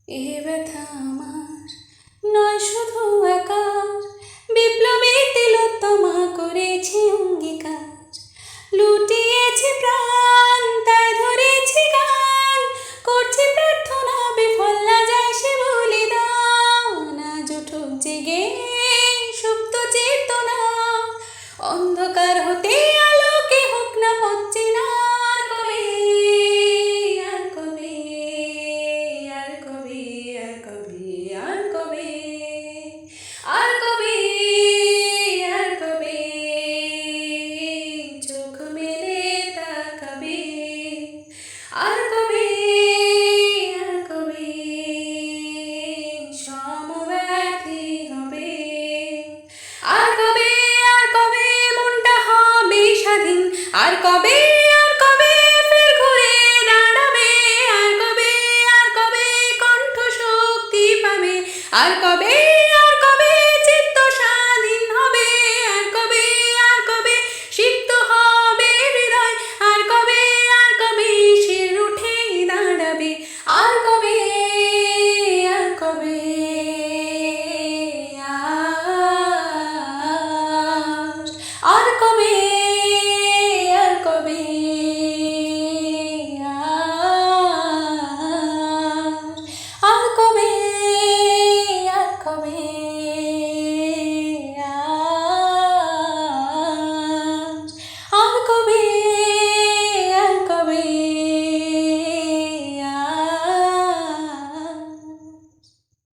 এ ব্যথা আমার নয় শুধু একার, বিপ্লবী তিলোত্তমা করেছি অঙ্গীকার, লুটিয়েছি প্রাণ তাই ধরেছি গান, করছি প্রার্থনা বিফল না যায় সে বলিদান। আজ উঠুক জেগে সুপ্ত চেতনা, অন্ধকার হতে আলোকে হোক না পথ চেনা। আর কবে, আর কবে, আর কবে, আর কবে, আর কবে, আর কবে, আর কবে চোখ মেলে তাকাবে, আর কবে, আর কবে সমব্যথী হবে, আর কবে, আর কবে মনটা হবে স্বাধীন, আর কবে, আর কবে ফের ঘুরে দাঁড়াবে, আর কবে, আর কবে কণ্ঠ শক্তি পাবে, আর কবে, আর কবে চিত্ত স্বাধীন হবে, আর কবে, আর কবে সিক্ত হবে হৃদয়, আর কবে, আর কবে শির উঠে দাঁড়াবে, আর কবে, আর কবে, আর কবে।